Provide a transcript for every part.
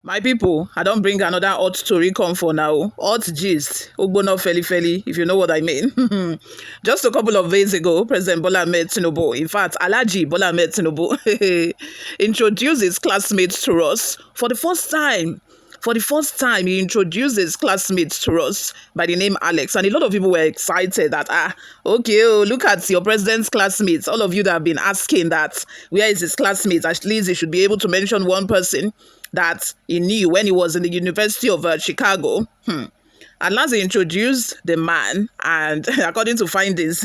My people, I don't bring another hot story come for now. Hot gist, Ogbono Feli Feli, if you know what I mean. Just a couple of days ago, President Bola Ahmed Tinubu, in fact, Alhaji Bola Ahmed Tinubu, introduced his classmates to us for the first time. For the first time, he introduced his classmates to us by the name Alex. And a lot of people were excited that, okay, look at your president's classmates. All of you that have been asking that, where is his classmates? At least he should be able to mention one person that he knew when he was in the University of Chicago. At last, he introduced the man, and according to findings,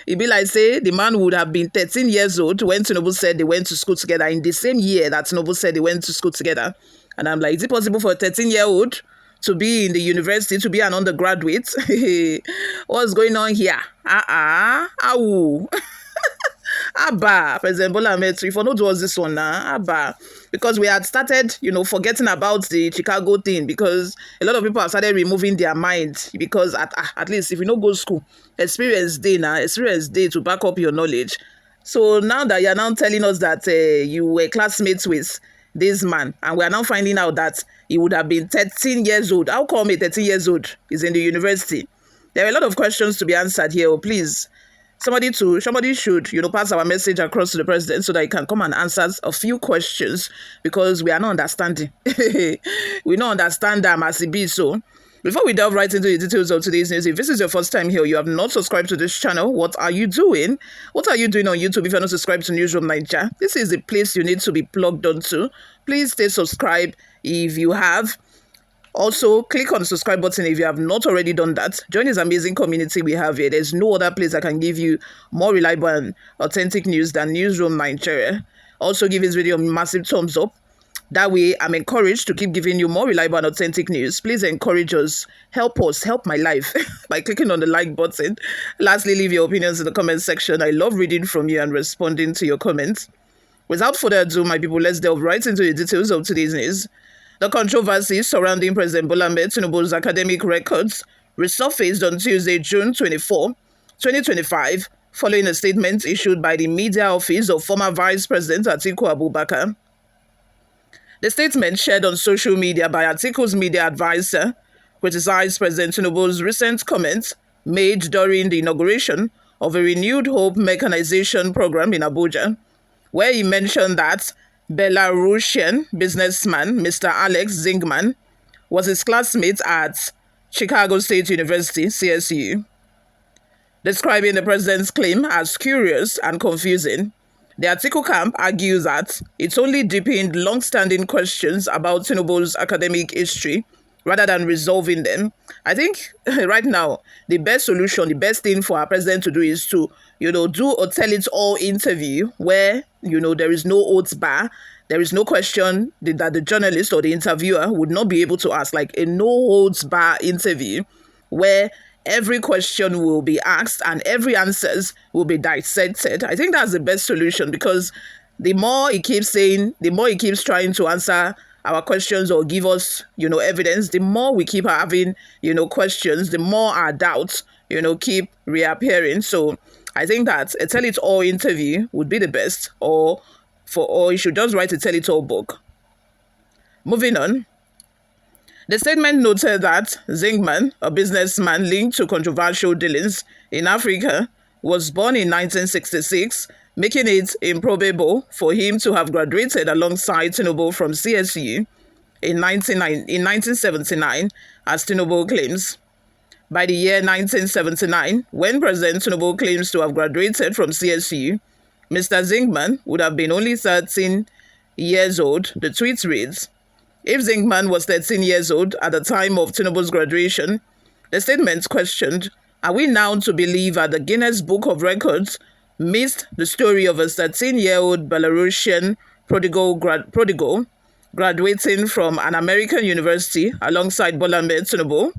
it be like say the man would have been 13 years old when Tinubu said they went to school together in the same year that Tinubu said they went to school together. And I'm like, is it possible for a 13-year-old to be in the university, to be an undergraduate? What's going on here? Ow. Abba, President Bola Ahmed, if I know was this one now, Abba, because we had started, forgetting about the Chicago thing, because a lot of people have started removing their mind, because at least if you don't go to school, experience day to back up your knowledge. So now that you're now telling us that you were classmates with this man, and we are now finding out that he would have been 13 years old. How come a 13 years old is in the university? There are a lot of questions to be answered here. please. Somebody should, pass our message across to the president so that he can come and answer a few questions, because we are not understanding. We don't understand them as it be so. Before we delve right into the details of today's news, if this is your first time here, you have not subscribed to this channel, what are you doing? What are you doing on YouTube if you're not subscribed to Newsroom Nigeria? This is the place you need to be plugged onto. Please stay subscribed if you have. Also, click on the subscribe button if you have not already done that. Join this amazing community we have here. There's no other place that can give you more reliable and authentic news than Newsroom Nigeria. Also, give this video a massive thumbs up. That way, I'm encouraged to keep giving you more reliable and authentic news. Please encourage us, help my life by clicking on the like button. Lastly, leave your opinions in the comment section. I love reading from you and responding to your comments. Without further ado, my people, let's delve right into the details of today's news. The controversy surrounding President Bola Ahmed Tinubu's academic records resurfaced on Tuesday, June 24, 2025, following a statement issued by the media office of former Vice President Atiku Abubakar. The statement shared on social media by Atiku's media advisor criticized President Tinubu's recent comments made during the inauguration of a renewed hope mechanization program in Abuja, where he mentioned that Belarusian businessman Mr. Alex Zingman was his classmate at Chicago State University, CSU. Describing the president's claim as curious and confusing, the Atiku camp argues that it only deepened long-standing questions about Tinubu's academic history rather than resolving them. I think right now, the best solution, the best thing for our president to do is to, do a tell-it-all interview where, there is no oath bar. There is no question that the journalist or the interviewer would not be able to ask, like a no-holds-bar interview where every question will be asked and every answers will be dissected. I think that's the best solution, because the more he keeps saying, the more he keeps trying to answer our questions or give us, evidence, the more we keep having, questions, the more our doubts, keep reappearing. So I think that a tell-it-all interview would be the best, or you should just write a tell-it-all book. Moving on. The statement noted that Zingman, a businessman linked to controversial dealings in Africa, was born in 1966, making it improbable for him to have graduated alongside Tinubu from CSU in 1979, as Tinubu claims. By the year 1979, when President Tinubu claims to have graduated from CSU, Mr. Zingman would have been only 13 years old. The tweet reads, "If Zingman was 13 years old at the time of Tinubu's graduation," the statement questioned, "are we now to believe that the Guinness Book of Records missed the story of a 13-year-old Belarusian prodigal graduating from an American university alongside Bola Ahmed Tinubu?"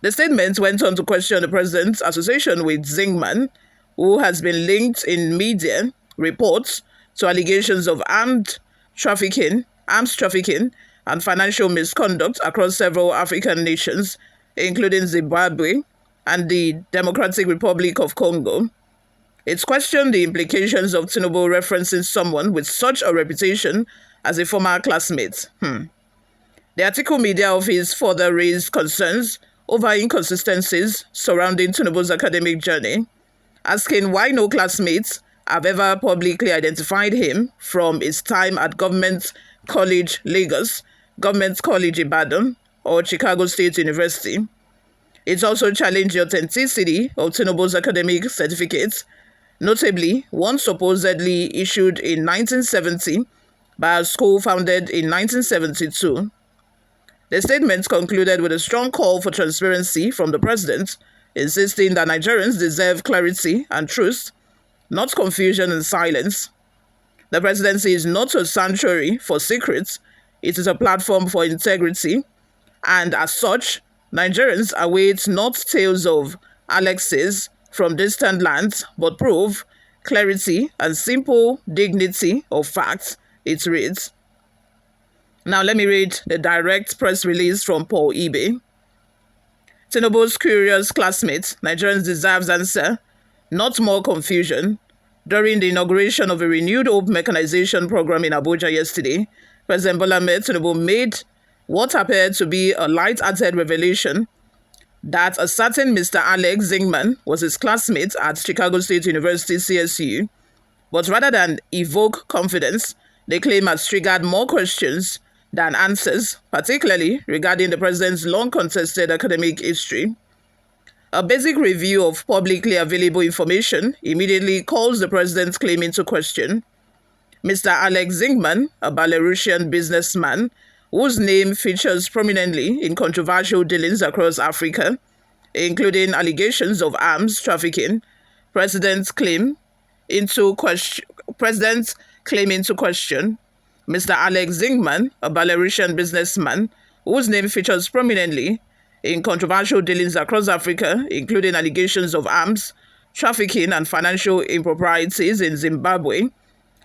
The statement went on to question the president's association with Zingman, who has been linked in media reports to allegations of arms trafficking, and financial misconduct across several African nations, including Zimbabwe and the Democratic Republic of Congo. It's questioned the implications of Tinubu referencing someone with such a reputation as a former classmate. The Atiku Media Office further raised concerns over inconsistencies surrounding Tinubu's academic journey, asking why no classmates have ever publicly identified him from his time at Government College Lagos, Government College Ibadan, or Chicago State University. It also challenged the authenticity of Tinubu's academic certificates, notably one supposedly issued in 1970 by a school founded in 1972. The statement concluded with a strong call for transparency from the president, insisting that Nigerians deserve clarity and truth, not confusion and silence. The presidency is not a sanctuary for secrets, it is a platform for integrity, and as such, Nigerians await not tales of Alexis from distant lands, but proof, clarity, and simple dignity of facts, it reads. Now let me read the direct press release from Paul Ibe. Tinubu's curious classmate, Nigerians deserves answer, not more confusion. During the inauguration of a renewed hope mechanization program in Abuja yesterday, President Bola Ahmed Tinubu made what appeared to be a light-hearted revelation that a certain Mr. Alex Zingman was his classmate at Chicago State University, CSU. But rather than evoke confidence, the claim has triggered more questions than answers, particularly regarding the president's long-contested academic history. A basic review of publicly available information immediately calls the president's claim into question. Mr. Alex Zingman, a Belarusian businessman whose name features prominently in controversial dealings across Africa, including allegations of arms trafficking, President's claim into question. Mr. Alex Zingman, a Belarusian businessman whose name features prominently in controversial dealings across Africa, including allegations of arms trafficking and financial improprieties in Zimbabwe,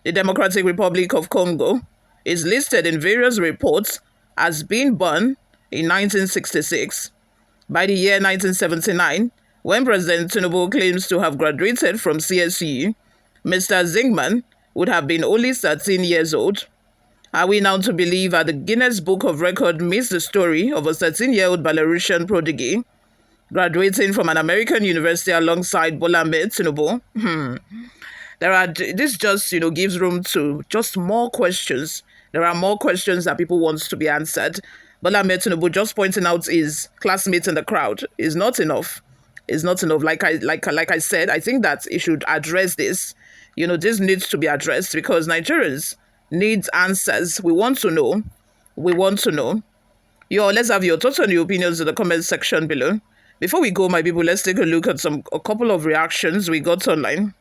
the Democratic Republic of Congo, is listed in various reports as being born in 1966. By the year 1979, when President Tinubu claims to have graduated from CSU, Mr. Zingman would have been only 13 years old. Are we now to believe that the Guinness Book of Record missed the story of a 13-year-old Belarusian prodigy graduating from an American university alongside Bola Ahmed Tinubu? This just, gives room to just more questions. There are more questions that people want to be answered. Bola Ahmed Tinubu just pointing out his classmates in the crowd is not enough. It's not enough. Like I said, I think that it should address this. This needs to be addressed because Nigerians need answers. We want to know. Let's have your thoughts and your opinions in the comment section below. Before we go, my people, let's take a look at a couple of reactions we got online.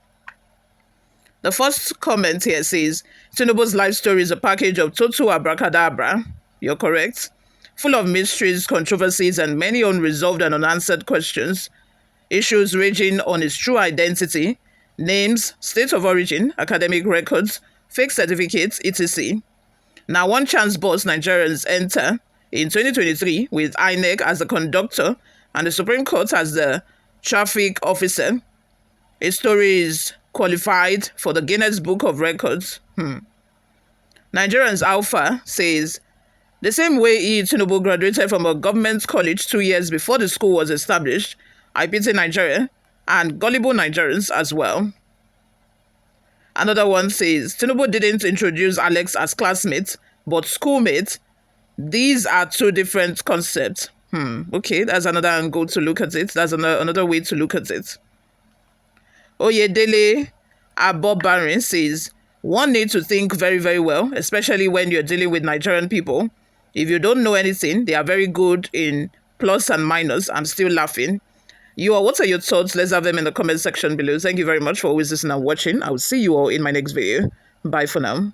The first comment here says, Tinubu's life story is a package of total abracadabra. You're correct. Full of mysteries, controversies, and many unresolved and unanswered questions. Issues ranging on his true identity, names, state of origin, academic records, fake certificates, etc. Now, one chance boss Nigerians enter in 2023 with INEC as the conductor and the Supreme Court as the traffic officer. His story is qualified for the Guinness Book of Records. Nigerians Alpha says, the same way Tinubu graduated from a government college 2 years before the school was established, I pity Nigeria and gullible Nigerians as well. Another one says, Tinubu didn't introduce Alex as classmate, but schoolmate. These are two different concepts. Okay, that's another angle to look at it. That's another way to look at it. Oyedele Abobarin says, one needs to think very, very well, especially when you're dealing with Nigerian people. If you don't know anything, they are very good in plus and minus. I'm still laughing. What are your thoughts? Let's have them in the comment section below. Thank you very much for always listening and watching. I will see you all in my next video. Bye for now.